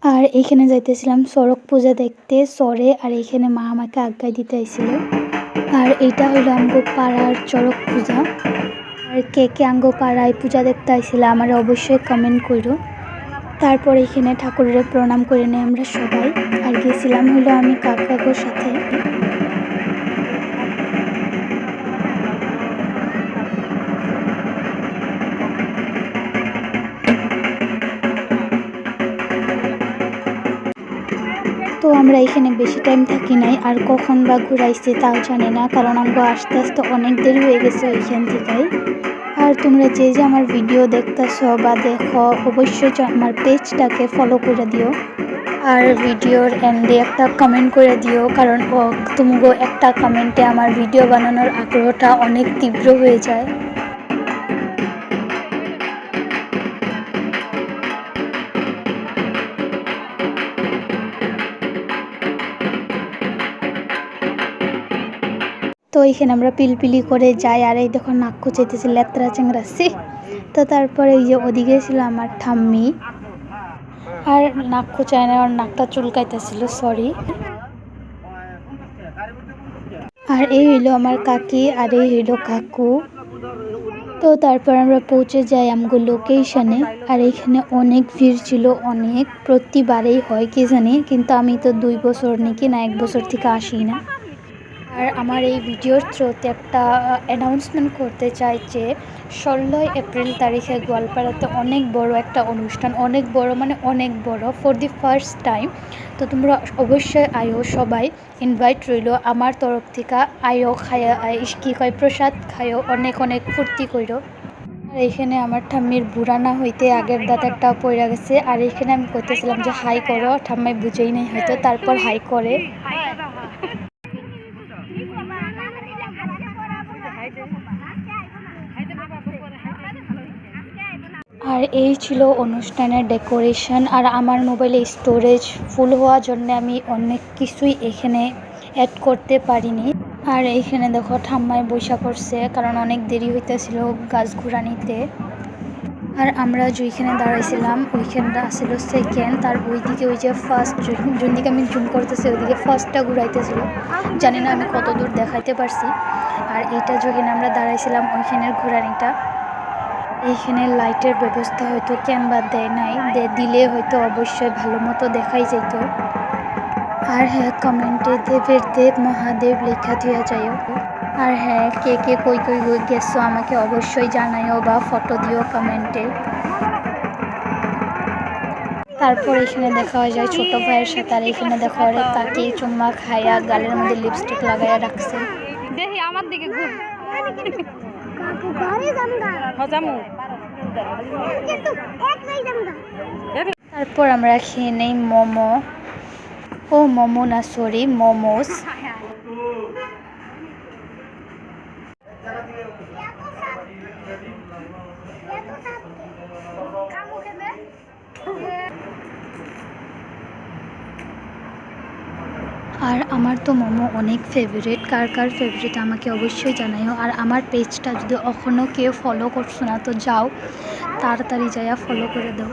আর এইখানে যাইতেছিলাম চড়ক পূজা দেখতে চরে, আর এইখানে মা আমাকে আজ্ঞা দিতে আইছিল। আর এইটা হইলো আমগো পাড়ার চড়ক পূজা। আর কে কে আমগো পাড়ায় পূজা দেখতে আইছিল আমার অবশ্যই কমেন্ট করো। তারপর এখানে ঠাকুরের প্রণাম করে নিই আমরা সবাই। আর গেছিলাম হইলো আমি কাকাগোর সাথে। তো আমরা এখানে বেশি টাইম থাকি নাই, আর কখন বা ঘুরাইছে তাও জানি না, কারণ আমরা আস্তে আস্তে অনেক দেরি হয়ে গেছে ওইখান থেকেই। আর তোমরা যে যে আমার ভিডিও দেখতেছো বা দেখো অবশ্যই আমার পেজটাকে ফলো করে দিও, আর ভিডিওর এন্ডে একটা কমেন্ট করে দিও, কারণ তুমগো একটা কমেন্টে আমার ভিডিও বানানোর আগ্রহটা অনেক তীব্র হয়ে যায়। তো এইখানে আমরা পিলপিলি করে যাই, আর এই দেখো নাক খুঁচাইতেছি লেত্রা চেংরাছি। তো তারপরে এই যে ওদিকে ছিল আমার ঠাম্মি, আর নাক খুঁচায় না, আর নাকটা চুলকাইতেছিল, সরি। আর এই হইলো আমার কাকি, আর এই হইলো কাকু। তো তারপর আমরা পৌঁছে যাই আমগো লোকেশনে। আর এইখানে অনেক ভিড় ছিল, অনেক, প্রতিবারেই হয় কি জানি, কিন্তু আমি তো 2 বছর নাকি না 1 বছর থেকে আসি না। আর আমার এই ভিডিওর থ্রুতে একটা অ্যানাউন্সমেন্ট করতে চাই যে 16 এপ্রিল তারিখে গোয়ালপাড়াতে অনেক বড় একটা অনুষ্ঠান, অনেক বড় মানে অনেক বড়, ফর দি ফার্স্ট টাইম। তো তোমরা অবশ্যই আয়ো, সবাই ইনভাইট রইল আমার তরফ থেকে। আয়ো, খায়া কী কয় প্রসাদ খায়ো, অনেক অনেক ফুর্তি করো। আর এইখানে আমার ঠাম্মির বুড়া না হইতে আগের দাঁত একটা পড়ে গেছে, আর এইখানে আমি করতেছিলাম যে হাই করো, ঠাম্মাই বুঝেই নাই হয়তো, তারপর হাই করে। আর এই ছিল অনুষ্ঠানের ডেকোরেশন। আর আমার মোবাইলে স্টোরেজ ফুল হওয়ার জন্য আমি অনেক কিছুই এখানে অ্যাড করতে পারিনি। আর এইখানে দেখো ঠাম্মায় বৈশা করছে, কারণ অনেক দেরি হইতেছিল গাছ ঘুরানিতে। আর আমরা যেখানে দাঁড়াইছিলাম ওইখানটা ছিল সেকেন্ড, তার ওইদিকে ওই যে ফার্স্ট, যোন দিকে আমি জুম করতেছি ওইদিকে ফার্স্টটা ঘুরাইতেছিল, জানি না আমি কত দূর দেখাইতে পারছি। আর এইটা যেখানে আমরা দাঁড়াইছিলাম ওইখানের ঘুরানিটা। এইখানে লাইটের ব্যবস্থা হয়তো ক্যামেরা দেয় নাই, দিলে হয়তো অবশ্যই ভালো মতো দেখাই যেত। আর হ্যাঁ, কমেন্টে দেবের দেব মহাদেব লেখা দিয়া যাইও। আর হ্যাঁ, কে কে কই কই গেছো আমাকে অবশ্যই জানাইও বা ফটো দিও কমেন্টে। তারপর এখানে দেখা হয়ে যায় ছোট ভাইয়ের সাথে, আর এখানে দেখা হয় কাকি চুম্মা খাইয়া গালের মধ্যে লিপস্টিক লাগাইয়া রাখছে। দেখি আমার দিকে ঘুর। তারপর আমরা খেয়ে নেই মোমো, ও মোমো না সরি মোমোস। আর আমার তো মোমো অনেক ফেভারিট, কার কার ফেভারিট আমাকে অবশ্যই জানাইও। আর আমার পেজটা যদি এখনও কেউ ফলো করছো না তো যাও, তাড়াতাড়ি যাইয়া ফলো করে দাও।